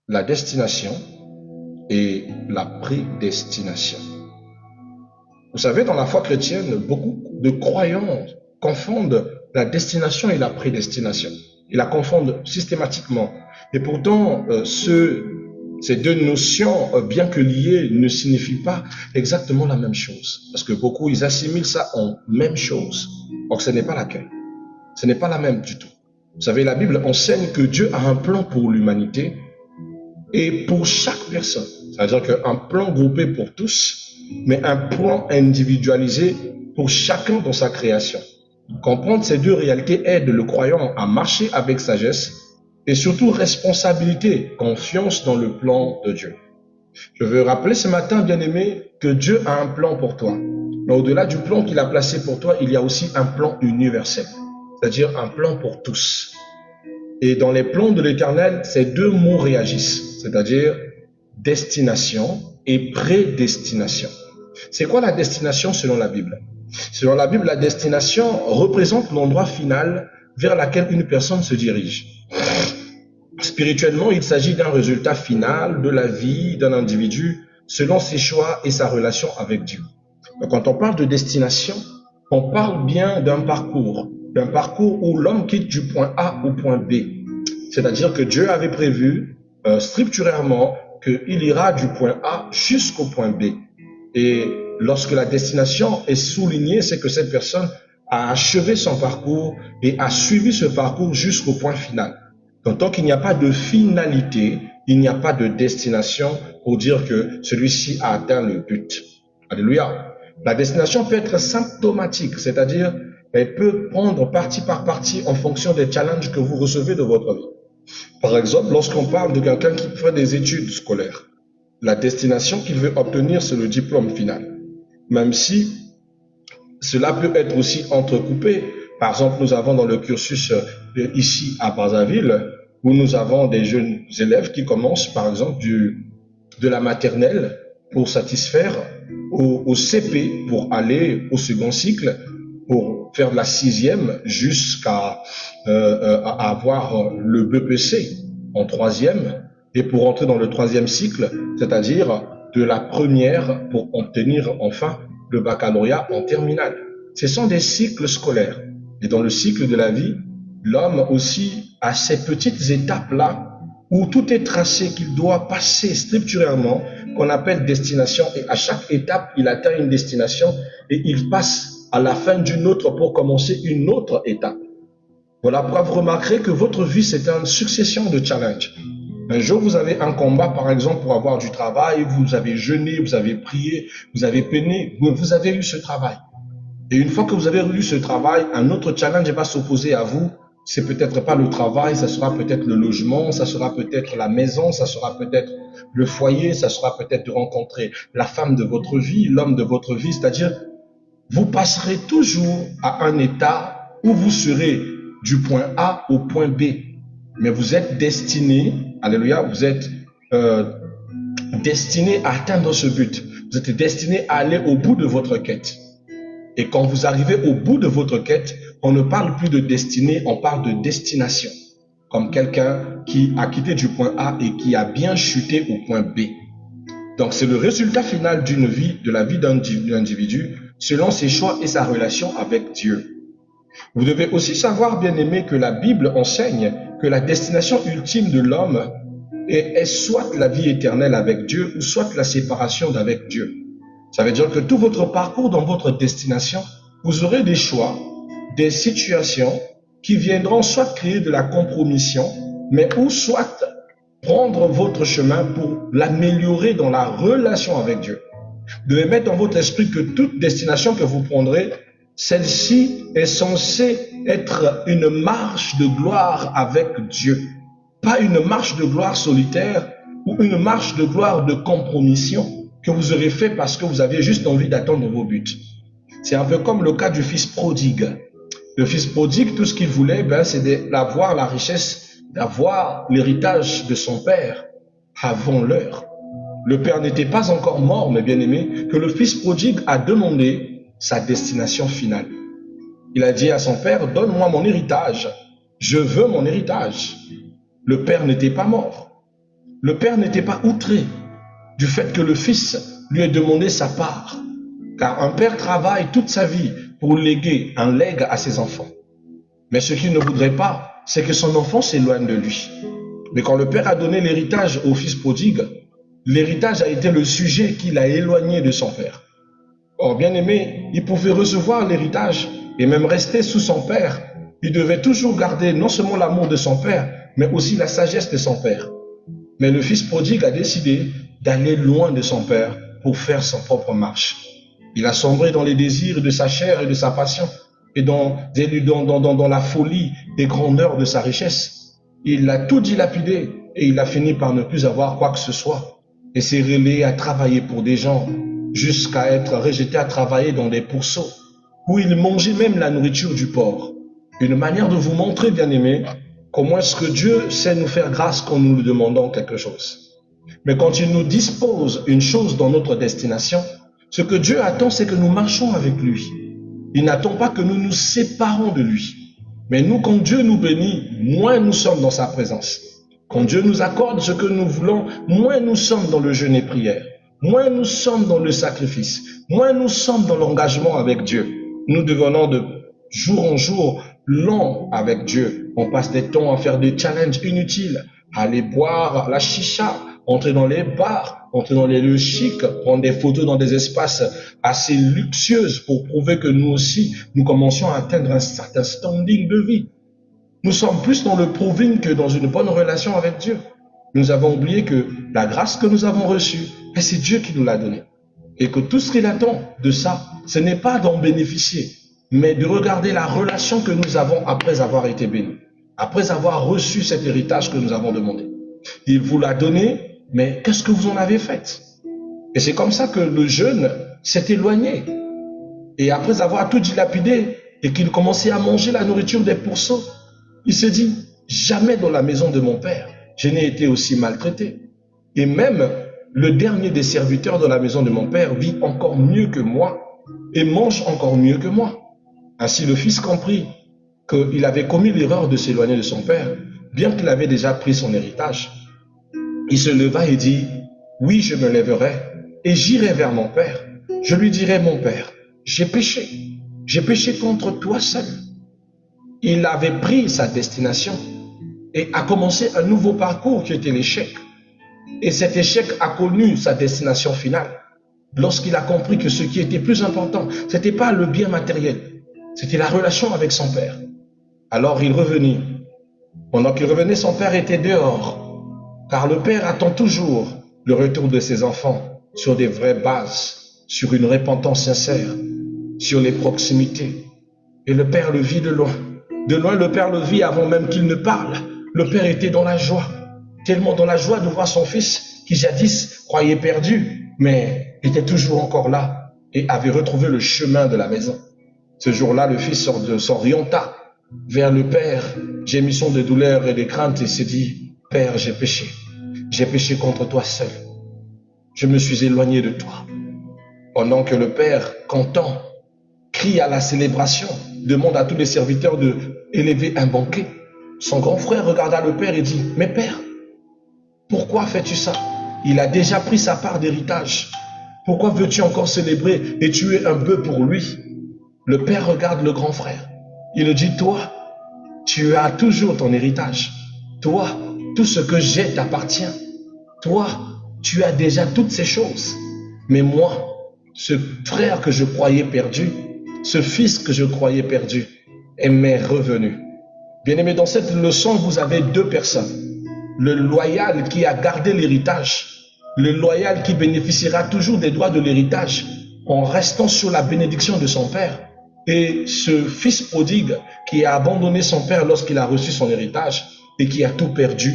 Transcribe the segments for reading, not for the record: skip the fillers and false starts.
la destination et la prédestination. Vous savez, dans la foi chrétienne, beaucoup de croyants confondent la destination et la prédestination. Ils la confondent systématiquement. Et pourtant, ces deux notions, bien que liées, ne signifient pas exactement la même chose. Parce que beaucoup, ils assimilent ça en même chose. Or, ce n'est pas laquelle. Ce n'est pas la même du tout. Vous savez, la Bible enseigne que Dieu a un plan pour l'humanité et pour chaque personne. C'est-à-dire qu'un plan groupé pour tous, mais un plan individualisé pour chacun dans sa création. Comprendre ces deux réalités aide le croyant à marcher avec sagesse et surtout responsabilité, confiance dans le plan de Dieu. Je veux rappeler ce matin, bien-aimé, que Dieu a un plan pour toi. Mais au-delà du plan qu'il a placé pour toi, il y a aussi un plan universel, c'est-à-dire un plan pour tous. Et dans les plans de l'Éternel, ces deux mots réagissent, c'est-à-dire destination et prédestination. C'est quoi la destination selon la Bible? Selon la Bible, la destination représente l'endroit final vers lequel une personne se dirige. Spirituellement, il s'agit d'un résultat final de la vie d'un individu selon ses choix et sa relation avec Dieu. Donc, quand on parle de destination, on parle bien d'un parcours où l'homme quitte du point A au point B. C'est-à-dire que Dieu avait prévu structurellement qu'il ira du point A jusqu'au point B. Et lorsque la destination est soulignée, c'est que cette personne a achevé son parcours et a suivi ce parcours jusqu'au point final. Donc, tant qu'il n'y a pas de finalité, il n'y a pas de destination pour dire que celui-ci a atteint le but. Alléluia. La destination peut être symptomatique, c'est-à-dire elle peut prendre partie par partie en fonction des challenges que vous recevez de votre vie. Par exemple, lorsqu'on parle de quelqu'un qui fait des études scolaires, la destination qu'il veut obtenir, c'est le diplôme final. Même si cela peut être aussi entrecoupé. Par exemple, nous avons dans le cursus ici à Brazzaville, où nous avons des jeunes élèves qui commencent, par exemple, de la maternelle pour satisfaire au CP, pour aller au second cycle, pour faire de la 6e jusqu'à avoir le BPC en 3e, et pour entrer dans le 3e cycle, c'est-à-dire de la première pour obtenir enfin le baccalauréat en terminale. Ce sont des cycles scolaires. Et dans le cycle de la vie, l'homme aussi a ces petites étapes-là où tout est tracé qu'il doit passer structurellement, qu'on appelle destination. Et à chaque étape, il atteint une destination et il passe à la fin d'une autre pour commencer une autre étape. Voilà pourquoi vous remarquerez que votre vie, c'est une succession de challenges. Un jour, vous avez un combat, par exemple, pour avoir du travail, vous avez jeûné, vous avez prié, vous avez peiné, vous avez eu ce travail. Et une fois que vous avez eu ce travail, un autre challenge va s'opposer à vous. C'est peut-être pas le travail, ça sera peut-être le logement, ça sera peut-être la maison, ça sera peut-être le foyer, ça sera peut-être de rencontrer la femme de votre vie, l'homme de votre vie. C'est-à-dire, vous passerez toujours à un état où vous serez du point A au point B. Mais vous êtes destiné, alléluia, vous êtes destiné à atteindre ce but. Vous êtes destiné à aller au bout de votre quête. Et quand vous arrivez au bout de votre quête, on ne parle plus de destinée, on parle de destination. Comme quelqu'un qui a quitté du point A et qui a bien chuté au point B. Donc c'est le résultat final d'une vie, de la vie d'un individu, selon ses choix et sa relation avec Dieu. Vous devez aussi savoir, bien-aimé, que la Bible enseigne que la destination ultime de l'homme est soit la vie éternelle avec Dieu ou soit la séparation d'avec Dieu. Ça veut dire que tout votre parcours dans votre destination, vous aurez des choix, des situations qui viendront soit créer de la compromission, mais ou soit prendre votre chemin pour l'améliorer dans la relation avec Dieu. Vous devez mettre dans votre esprit que toute destination que vous prendrez, celle-ci est censée être une marche de gloire avec Dieu. Pas une marche de gloire solitaire ou une marche de gloire de compromission que vous aurez fait parce que vous aviez juste envie d'atteindre vos buts. C'est un peu comme le cas du fils prodigue. Le fils prodigue, tout ce qu'il voulait, c'est d'avoir la richesse, d'avoir l'héritage de son père avant l'heure. Le père n'était pas encore mort, mes bien-aimés, que le fils prodigue a demandé sa destination finale. Il a dit à son père, donne-moi mon héritage. Je veux mon héritage. Le père n'était pas mort. Le père n'était pas outré du fait que le fils lui ait demandé sa part, car un père travaille toute sa vie pour léguer un legs à ses enfants. Mais ce qu'il ne voudrait pas, c'est que son enfant s'éloigne de lui. Mais quand le père a donné l'héritage au fils prodigue, l'héritage a été le sujet qui l'a éloigné de son père. Or, bien aimé, il pouvait recevoir l'héritage et même rester sous son père. Il devait toujours garder non seulement l'amour de son père, mais aussi la sagesse de son père. Mais le fils prodigue a décidé d'aller loin de son père pour faire sa propre marche. Il a sombré dans les désirs de sa chair et de sa passion, et dans la folie des grandeurs de sa richesse. Il a tout dilapidé et il a fini par ne plus avoir quoi que ce soit et s'est relayé à travailler pour des gens jusqu'à être rejeté à travailler dans des pourceaux où il mangeait même la nourriture du porc. Une manière de vous montrer, bien-aimés, comment est-ce que Dieu sait nous faire grâce quand nous lui demandons quelque chose. Mais quand il nous dispose une chose dans notre destination, ce que Dieu attend, c'est que nous marchons avec lui. Il n'attend pas que nous nous séparons de lui. Mais nous, quand Dieu nous bénit, moins nous sommes dans sa présence. Quand Dieu nous accorde ce que nous voulons, moins nous sommes dans le jeûne et prière. Moins nous sommes dans le sacrifice. Moins nous sommes dans l'engagement avec Dieu. Nous devenons de jour en jour lents avec Dieu. On passe des temps à faire des challenges inutiles, à aller boire la chicha, entrer dans les bars, entrer dans les lieux chics, prendre des photos dans des espaces assez luxueux pour prouver que nous aussi, nous commencions à atteindre un certain standing de vie. Nous sommes plus dans le proving que dans une bonne relation avec Dieu. Nous avons oublié que la grâce que nous avons reçue, c'est Dieu qui nous l'a donnée. Et que tout ce qu'il attend de ça, ce n'est pas d'en bénéficier, mais de regarder la relation que nous avons après avoir été bénis, après avoir reçu cet héritage que nous avons demandé. Il vous l'a donné, mais qu'est-ce que vous en avez fait? Et c'est comme ça que le jeune s'est éloigné. Et après avoir tout dilapidé et qu'il commençait à manger la nourriture des pourceaux, il s'est dit, jamais dans la maison de mon père, je n'ai été aussi maltraité. Et même le dernier des serviteurs de la maison de mon père vit encore mieux que moi et mange encore mieux que moi. Ainsi le fils comprit qu'il avait commis l'erreur de s'éloigner de son père, bien qu'il avait déjà pris son héritage. Il se leva et dit, oui, je me lèverai et j'irai vers mon père. Je lui dirai, mon père, j'ai péché contre toi seul. Il avait pris sa destination et a commencé un nouveau parcours qui était l'échec. Et cet échec a connu sa destination finale lorsqu'il a compris que ce qui était plus important, ce n'était pas le bien matériel, c'était la relation avec son père. Alors il revenait. Pendant qu'il revenait, son père était dehors, car le père attend toujours le retour de ses enfants sur des vraies bases, sur une repentance sincère, sur les proximités. Et le père le vit de loin. De loin, le père le vit avant même qu'il ne parle. Le père était dans la joie, tellement dans la joie de voir son fils qui jadis croyait perdu, mais était toujours encore là et avait retrouvé le chemin de la maison. Ce jour-là, le fils s'orienta vers le père, gémissant de douleur et de crainte, et se dit, « Père, j'ai péché contre toi seul. Je me suis éloigné de toi. » Pendant que le père, content, crie à la célébration, demande à tous les serviteurs d'élever un banquet. Son grand frère regarda le père et dit, « Mais père, pourquoi fais-tu ça? Il a déjà pris sa part d'héritage. Pourquoi veux-tu encore célébrer et tuer un bœuf pour lui? » Le père regarde le grand frère. Il lui dit, « Toi, tu as toujours ton héritage. Toi, tout ce que j'ai t'appartient. Toi, tu as déjà toutes ces choses. Mais moi, ce frère que je croyais perdu, ce fils que je croyais perdu, m'est revenu. » Bien-aimés, dans cette leçon, vous avez deux personnes. Le loyal qui a gardé l'héritage, le loyal qui bénéficiera toujours des droits de l'héritage en restant sur la bénédiction de son père, et ce fils prodigue qui a abandonné son père lorsqu'il a reçu son héritage et qui a tout perdu,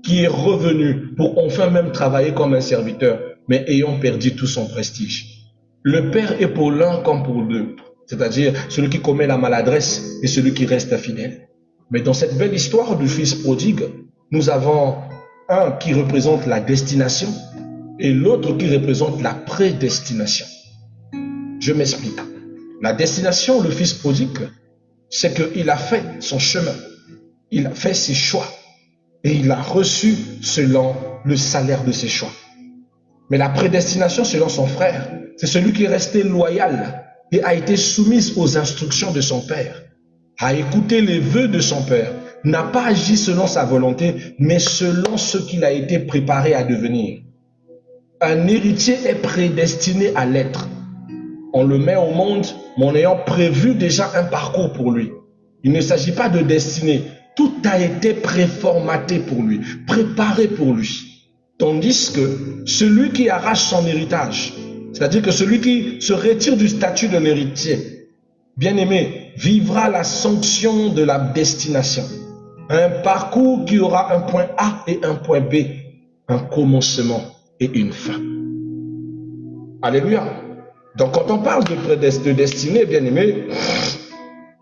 qui est revenu pour enfin même travailler comme un serviteur, mais ayant perdu tout son prestige. Le père est pour l'un comme pour l'autre, c'est-à-dire celui qui commet la maladresse et celui qui reste fidèle. Mais dans cette belle histoire du fils prodigue, nous avons un qui représente la destination et l'autre qui représente la prédestination. Je m'explique. La destination, le fils prodigue, c'est qu'il a fait son chemin, il a fait ses choix et il a reçu selon le salaire de ses choix. Mais la prédestination selon son frère, c'est celui qui est resté loyal et a été soumis aux instructions de son père, a écouté les vœux de son père, n'a pas agi selon sa volonté, mais selon ce qu'il a été préparé à devenir. Un héritier est prédestiné à l'être. On le met au monde, mais en ayant prévu déjà un parcours pour lui. Il ne s'agit pas de destinée. Tout a été préformaté pour lui, préparé pour lui. Tandis que celui qui arrache son héritage, c'est-à-dire que celui qui se retire du statut de l'héritier, bien-aimé, vivra la sanction de la destination. Un parcours qui aura un point A et un point B, un commencement et une fin. Alléluia. Donc quand on parle de destinée, bien-aimé,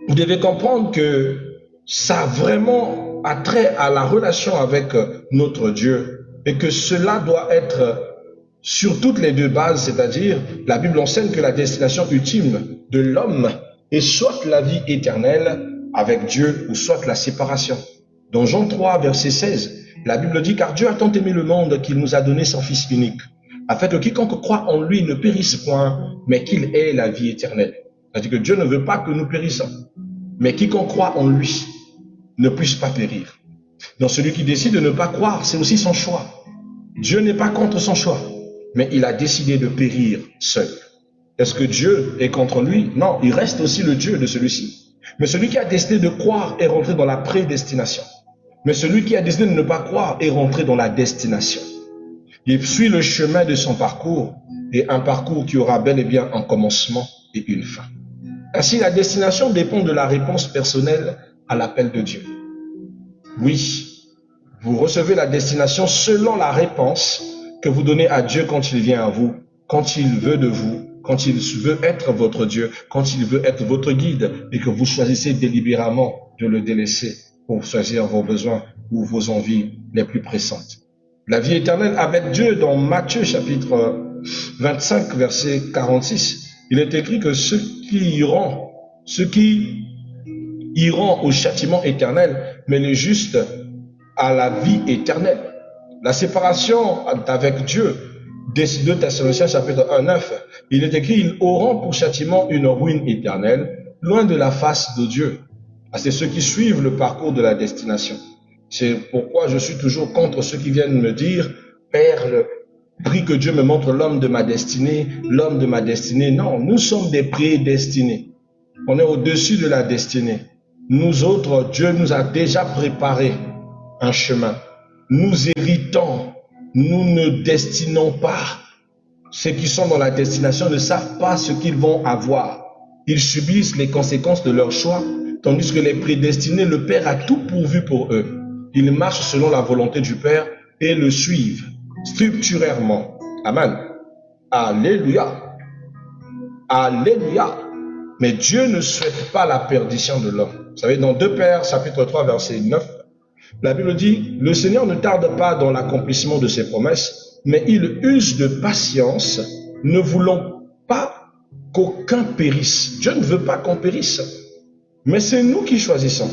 vous devez comprendre que ça a vraiment attrait à la relation avec notre Dieu et que cela doit être sur toutes les deux bases, c'est-à-dire la Bible enseigne que la destination ultime de l'homme est soit la vie éternelle avec Dieu ou soit la séparation. Dans Jean 3, verset 16, la Bible dit « Car Dieu a tant aimé le monde qu'il nous a donné son Fils unique, afin que quiconque croit en lui ne périsse point, mais qu'il ait la vie éternelle. » C'est-à-dire que Dieu ne veut pas que nous périssons, mais quiconque croit en lui ne puisse pas périr. Donc celui qui décide de ne pas croire, c'est aussi son choix. Dieu n'est pas contre son choix, mais il a décidé de périr seul. Est-ce que Dieu est contre lui? Non, il reste aussi le Dieu de celui-ci. Mais celui qui a décidé de croire est rentré dans la prédestination. Mais celui qui a décidé de ne pas croire est rentré dans la destination. Il suit le chemin de son parcours, et un parcours qui aura bel et bien un commencement et une fin. Ainsi, la destination dépend de la réponse personnelle à l'appel de Dieu. Oui, vous recevez la destination selon la réponse que vous donnez à Dieu quand il vient à vous, quand il veut de vous, quand il veut être votre Dieu, quand il veut être votre guide et que vous choisissez délibérément de le délaisser pour choisir vos besoins ou vos envies les plus pressantes. La vie éternelle avec Dieu dans Matthieu chapitre 25 verset 46, il est écrit que ceux qui iront au châtiment éternel, mais les justes à la vie éternelle. La séparation avec Dieu, des 2 Thessaloniciens chapitre 1, 9, il est écrit, ils auront pour châtiment une ruine éternelle, loin de la face de Dieu. C'est ceux qui suivent le parcours de la destination. C'est pourquoi je suis toujours contre ceux qui viennent me dire, Père, prie que Dieu me montre l'homme de ma destinée, l'homme de ma destinée. Non, nous sommes des prédestinés. On est au-dessus de la destinée. Nous autres, Dieu nous a déjà préparé un chemin. Nous héritons, nous ne destinons pas. Ceux qui sont dans la destination ne savent pas ce qu'ils vont avoir. Ils subissent les conséquences de leur choix, tandis que les prédestinés, le Père a tout pourvu pour eux. Ils marchent selon la volonté du Père et le suivent structurellement. Amen. Alléluia. Alléluia. Mais Dieu ne souhaite pas la perdition de l'homme. Vous savez, dans 2 Pères, chapitre 3, verset 9, la Bible dit, le Seigneur ne tarde pas dans l'accomplissement de ses promesses, mais il use de patience, ne voulant pas qu'aucun périsse. Dieu ne veut pas qu'on périsse, mais c'est nous qui choisissons.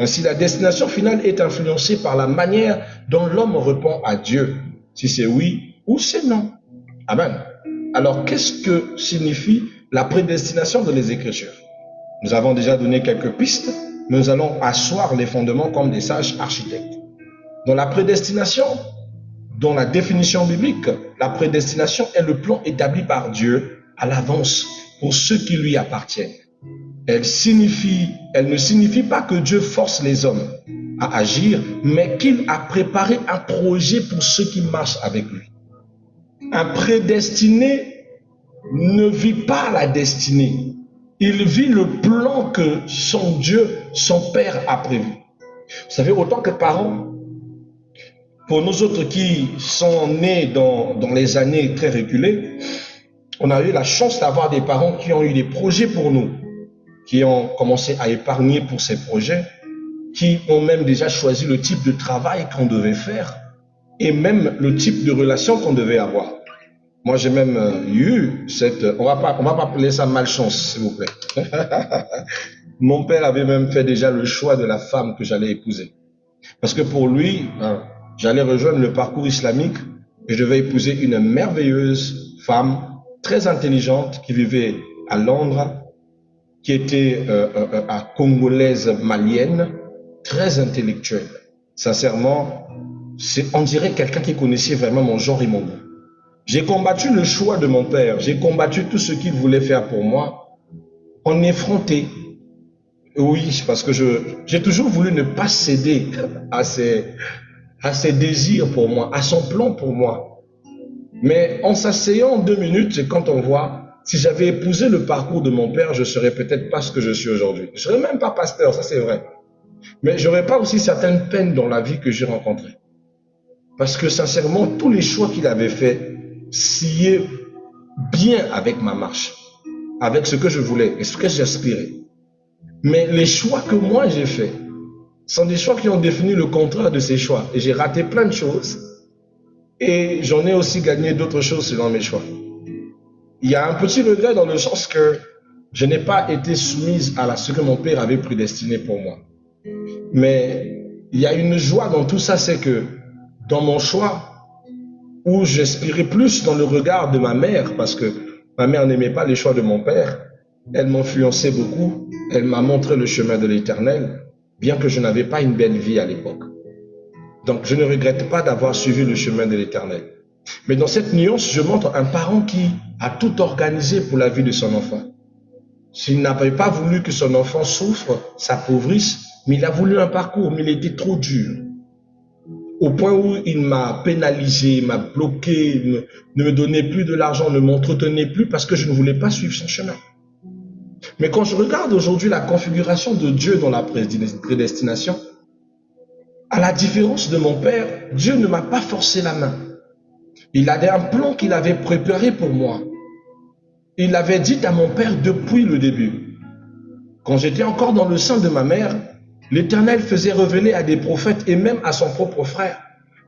Ainsi, la destination finale est influencée par la manière dont l'homme répond à Dieu, si c'est oui ou c'est non. Amen. Alors, qu'est-ce que signifie la prédestination de les Écritures? Nous avons déjà donné quelques pistes, mais nous allons asseoir les fondements comme des sages architectes. Dans la prédestination, dans la définition biblique, la prédestination est le plan établi par Dieu à l'avance pour ceux qui lui appartiennent. Elle ne signifie pas que Dieu force les hommes à agir, mais qu'il a préparé un projet pour ceux qui marchent avec lui. Un prédestiné ne vit pas la destinée. Il vit le plan que son Dieu, son Père a prévu. Vous savez, autant que parents, pour nous autres qui sont nés dans les années très reculées, on a eu la chance d'avoir des parents qui ont eu des projets pour nous, qui ont commencé à épargner pour ces projets, qui ont même déjà choisi le type de travail qu'on devait faire et même le type de relation qu'on devait avoir. Moi, j'ai même eu cette... On va pas appeler ça malchance, s'il vous plaît. Mon père avait même fait déjà le choix de la femme que j'allais épouser. Parce que pour lui, J'allais rejoindre le parcours islamique et je devais épouser une merveilleuse femme, très intelligente, qui vivait à Londres, qui était congolaise malienne, très intellectuelle. Sincèrement, on dirait quelqu'un qui connaissait vraiment mon genre et mon goût. J'ai combattu le choix de mon père, j'ai combattu tout ce qu'il voulait faire pour moi, en effronté. Oui, parce que j'ai toujours voulu ne pas céder à ses désirs pour moi, à son plan pour moi. Mais en s'asseyant 2 minutes, c'est quand on voit, si j'avais épousé le parcours de mon père, je serais peut-être pas ce que je suis aujourd'hui. Je serais même pas pasteur, ça c'est vrai. Mais j'aurais pas aussi certaines peines dans la vie que j'ai rencontrées. Parce que sincèrement, tous les choix qu'il avait faits sciaient bien avec ma marche, avec ce que je voulais et ce que j'aspirais. Mais les choix que moi j'ai faits sont des choix qui ont défini le contraire de ces choix. Et j'ai raté plein de choses. Et j'en ai aussi gagné d'autres choses selon mes choix. Il y a un petit regret dans le sens que je n'ai pas été soumise à ce que mon père avait prédestiné pour moi. Mais il y a une joie dans tout ça, c'est que dans mon choix, où j'aspirais plus dans le regard de ma mère, parce que ma mère n'aimait pas les choix de mon père, elle m'influençait beaucoup, elle m'a montré le chemin de l'Éternel, bien que je n'avais pas une belle vie à l'époque. Donc je ne regrette pas d'avoir suivi le chemin de l'Éternel. Mais dans cette nuance, je montre un parent qui a tout organisé pour la vie de son enfant. S'il n'avait pas voulu que son enfant souffre, s'appauvrisse, mais il a voulu un parcours, mais il était trop dur. Au point où il m'a pénalisé, m'a bloqué, ne me donnait plus de l'argent, ne m'entretenait plus parce que je ne voulais pas suivre son chemin. Mais quand je regarde aujourd'hui la configuration de Dieu dans la prédestination, à la différence de mon père, Dieu ne m'a pas forcé la main. Il avait un plan qu'il avait préparé pour moi. Il avait dit à mon père depuis le début. Quand j'étais encore dans le sein de ma mère, l'Éternel faisait révéler à des prophètes et même à son propre frère,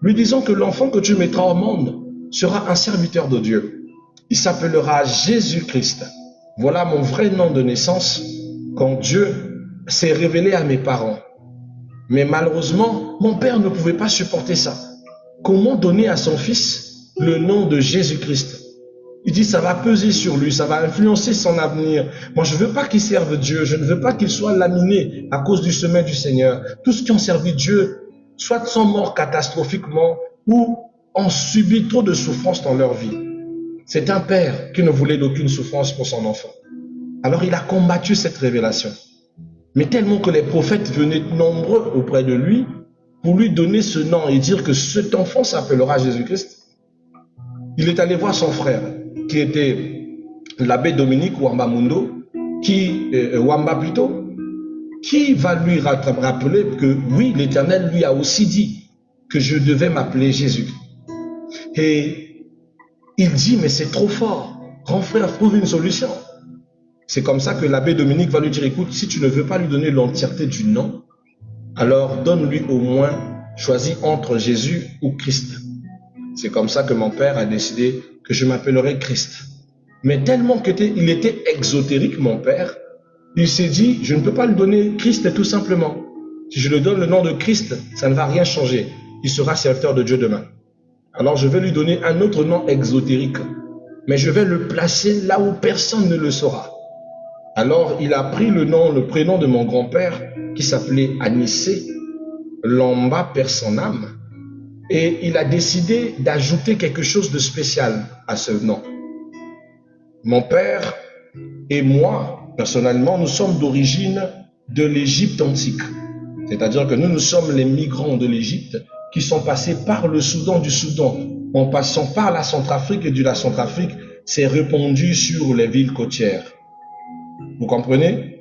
lui disant que l'enfant que tu mettras au monde sera un serviteur de Dieu. Il s'appellera Jésus-Christ. Voilà mon vrai nom de naissance quand Dieu s'est révélé à mes parents. Mais malheureusement, mon père ne pouvait pas supporter ça. Comment donner à son fils le nom de Jésus-Christ? Il dit ça va peser sur lui, ça va influencer son avenir. Moi, je ne veux pas qu'il serve Dieu, je ne veux pas qu'il soit laminé à cause du chemin du Seigneur. Tous ceux qui ont servi Dieu, soit sont morts catastrophiquement ou ont subi trop de souffrances dans leur vie. C'est un père qui ne voulait d'aucune souffrance pour son enfant. Alors il a combattu cette révélation. Mais tellement que les prophètes venaient nombreux auprès de lui pour lui donner ce nom et dire que cet enfant s'appellera Jésus-Christ. Il est allé voir son frère, qui était l'abbé Dominique Wamba qui va lui rappeler que oui, l'Éternel lui a aussi dit que je devais m'appeler Jésus. Et il dit, mais c'est trop fort, grand frère, trouve une solution. C'est comme ça que l'abbé Dominique va lui dire, écoute, si tu ne veux pas lui donner l'entièreté du nom, alors donne-lui au moins, choisis entre Jésus ou Christ. C'est comme ça que mon père a décidé que je m'appellerais Christ. Mais tellement qu'il était exotérique, mon père, il s'est dit, je ne peux pas lui donner Christ tout simplement. Si je lui donne le nom de Christ, ça ne va rien changer. Il sera serviteur de Dieu demain. Alors je vais lui donner un autre nom exotérique, mais je vais le placer là où personne ne le saura. Alors il a pris le prénom de mon grand-père qui s'appelait Anissé, Lamba perd son âme, et il a décidé d'ajouter quelque chose de spécial à ce nom. Mon père et moi, personnellement, nous sommes d'origine de l'Égypte antique. C'est-à-dire que nous sommes les migrants de l'Égypte qui sont passés par le Soudan du Soudan. En passant par la Centrafrique et de la Centrafrique, c'est répandu sur les villes côtières. Vous comprenez?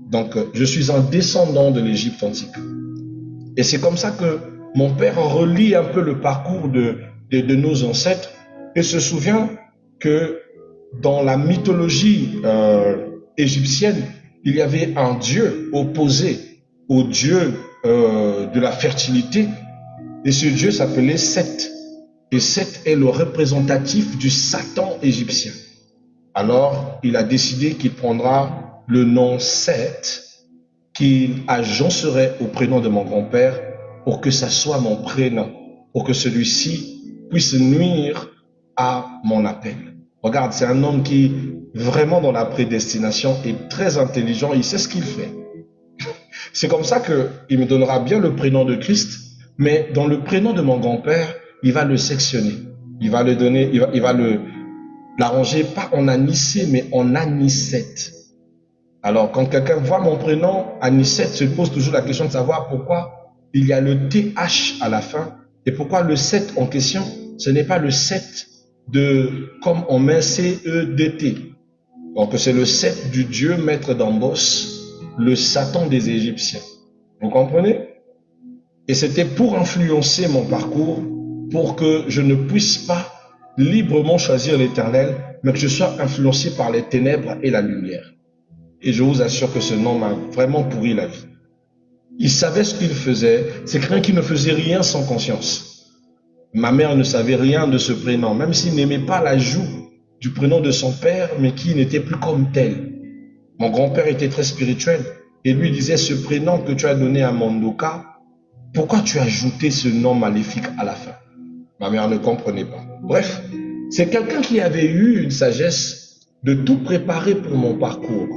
Donc, je suis un descendant de l'Égypte antique. Et c'est comme ça que mon père relie un peu le parcours de nos ancêtres et se souvient que dans la mythologie égyptienne, il y avait un dieu opposé au dieu de la fertilité. Et ce dieu s'appelait Seth. Et Seth est le représentatif du Satan égyptien. Alors, il a décidé qu'il prendra le nom Seth, qu'il agencerait au prénom de mon grand-père pour que ça soit mon prénom. pour que celui-ci puisse nuire à mon appel. Regarde, c'est un homme qui, vraiment dans la prédestination, est très intelligent, il sait ce qu'il fait. C'est comme ça qu'il me donnera bien le prénom de Christ, mais dans le prénom de mon grand-père, il va le sectionner. Il va le donner, il va l'arranger pas en Anicet, mais en Anicette. Alors, quand quelqu'un voit mon prénom, Anicette, se pose toujours la question de savoir pourquoi il y a le TH à la fin et pourquoi le 7 en question, ce n'est pas le 7 de, comme on met CEDT. Donc, c'est le 7 du Dieu maître d'Ambos, le Satan des Égyptiens. Vous comprenez? Et c'était pour influencer mon parcours, pour que je ne puisse pas librement choisir l'Éternel, mais que je sois influencé par les ténèbres et la lumière. Et je vous assure que ce nom m'a vraiment pourri la vie. Il savait ce qu'il faisait, c'est quelqu'un qui ne faisait rien sans conscience. Ma mère ne savait rien de ce prénom, même s'il n'aimait pas l'ajout du prénom de son père, mais qui n'était plus comme tel. Mon grand-père était très spirituel, et lui disait, ce prénom que tu as donné à Mondoka, pourquoi tu as ajouté ce nom maléfique à la fin? Ma mère ne comprenait pas. Bref, c'est quelqu'un qui avait eu une sagesse de tout préparer pour mon parcours.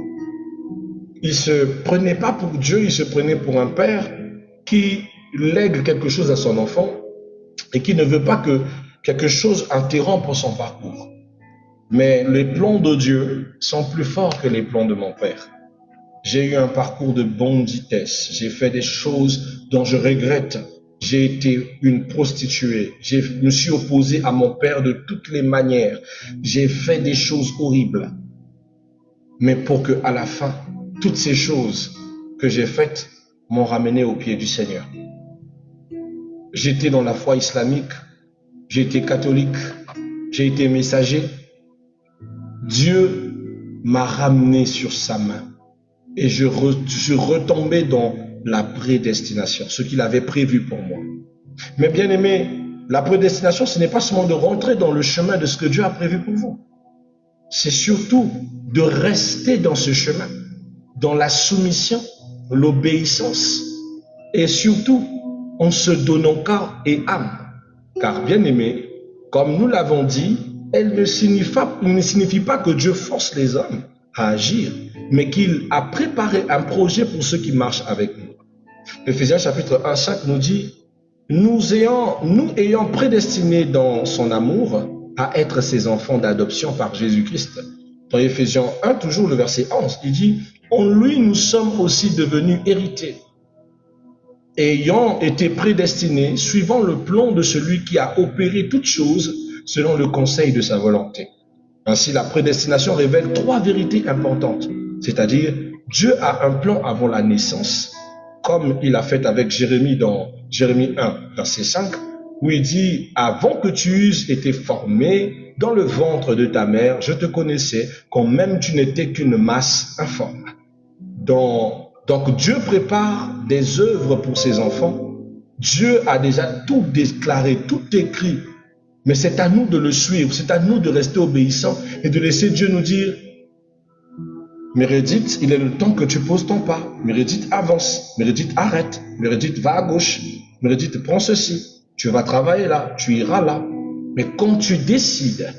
Il se prenait pas pour Dieu, il se prenait pour un père qui lègue quelque chose à son enfant et qui ne veut pas que quelque chose interrompe son parcours. Mais les plans de Dieu sont plus forts que les plans de mon père. J'ai eu un parcours de bonne vitesse. J'ai fait des choses dont je regrette. J'ai été une prostituée. Je me suis opposé à mon père de toutes les manières. J'ai fait des choses horribles. Mais pour que, à la fin, toutes ces choses que j'ai faites m'ont ramené au pied du Seigneur. J'étais dans la foi islamique. J'ai été catholique. J'ai été messager. Dieu m'a ramené sur sa main. Et je suis retombé dans la prédestination, ce qu'il avait prévu pour moi. Mais bien aimé, la prédestination, ce n'est pas seulement de rentrer dans le chemin de ce que Dieu a prévu pour vous. C'est surtout de rester dans ce chemin, dans la soumission, l'obéissance, et surtout en se donnant corps et âme. Car bien aimé, comme nous l'avons dit, elle ne signifie pas que Dieu force les hommes à agir, mais qu'il a préparé un projet pour ceux qui marchent avec nous. Éphésiens chapitre 1:5 nous dit, nous ayant prédestinés dans son amour à être ses enfants d'adoption par Jésus-Christ. Dans Éphésiens 1, toujours le verset 11, il dit, en lui nous sommes aussi devenus héritiers, ayant été prédestinés suivant le plan de celui qui a opéré toutes choses selon le conseil de sa volonté. Ainsi, la prédestination révèle trois vérités importantes, c'est-à-dire Dieu a un plan avant la naissance, comme il a fait avec Jérémie dans Jérémie 1, verset 5, où il dit « Avant que tu eusses été formé dans le ventre de ta mère, je te connaissais, quand même tu n'étais qu'une masse informe. » Donc Dieu prépare des œuvres pour ses enfants. Dieu a déjà tout déclaré, tout écrit. Mais c'est à nous de le suivre, c'est à nous de rester obéissants et de laisser Dieu nous dire « Mérédith, il est le temps que tu poses ton pas. Mérédith, avance. Mérédith, arrête. Mérédith, va à gauche. Mérédith, prends ceci. Tu vas travailler là, tu iras là. » Mais quand tu décides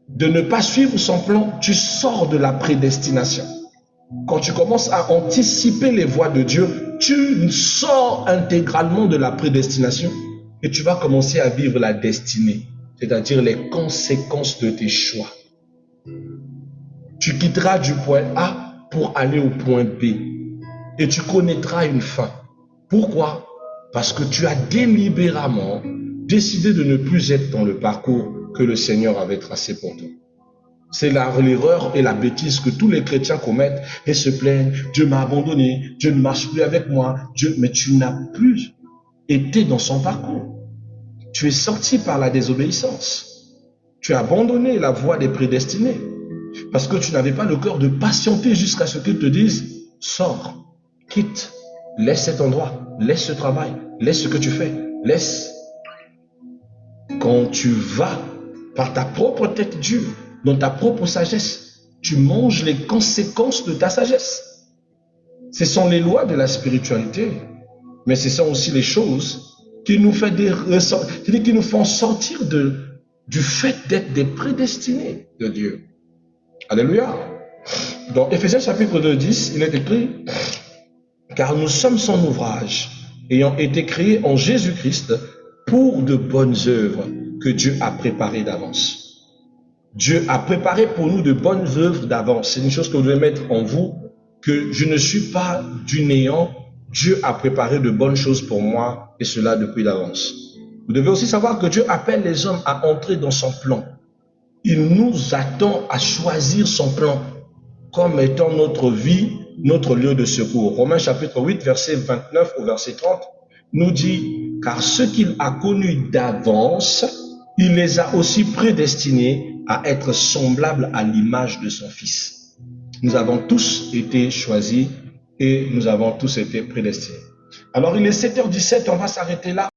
de ne pas suivre son plan, tu sors de la prédestination. Quand tu commences à anticiper les voies de Dieu, tu sors intégralement de la prédestination et tu vas commencer à vivre la destinée, c'est-à-dire les conséquences de tes choix. Tu quitteras du point A pour aller au point B et tu connaîtras une fin. Pourquoi? Parce que tu as délibérément décidé de ne plus être dans le parcours que le Seigneur avait tracé pour toi. C'est l'erreur et la bêtise que tous les chrétiens commettent et se plaignent. Dieu m'a abandonné, Dieu ne marche plus avec moi. Mais tu n'as plus été dans son parcours. Tu es sorti par la désobéissance. Tu as abandonné la voie des prédestinés parce que tu n'avais pas le cœur de patienter jusqu'à ce qu'ils te disent « Sors, quitte, laisse cet endroit, laisse ce travail, laisse ce que tu fais, laisse. » Quand tu vas par ta propre tête dure, dans ta propre sagesse, tu manges les conséquences de ta sagesse. Ce sont les lois de la spiritualité, mais ce sont aussi les choses qui nous fait qui nous font sortir du fait d'être des prédestinés de Dieu. Alléluia. Dans Éphésiens chapitre 2, 10, il est écrit, car nous sommes son ouvrage, ayant été créés en Jésus-Christ pour de bonnes œuvres que Dieu a préparées d'avance. Dieu a préparé pour nous de bonnes œuvres d'avance. C'est une chose que vous devez mettre en vous, que je ne suis pas du néant. Dieu a préparé de bonnes choses pour moi, et cela depuis d'avance. Vous devez aussi savoir que Dieu appelle les hommes à entrer dans son plan. Il nous attend à choisir son plan comme étant notre vie, notre lieu de secours. Romains chapitre 8, verset 29 au verset 30, nous dit, car ceux qu'il a connus d'avance, il les a aussi prédestinés à être semblables à l'image de son Fils. Nous avons tous été choisis et nous avons tous été prédestinés. Alors il est 7h17, on va s'arrêter là.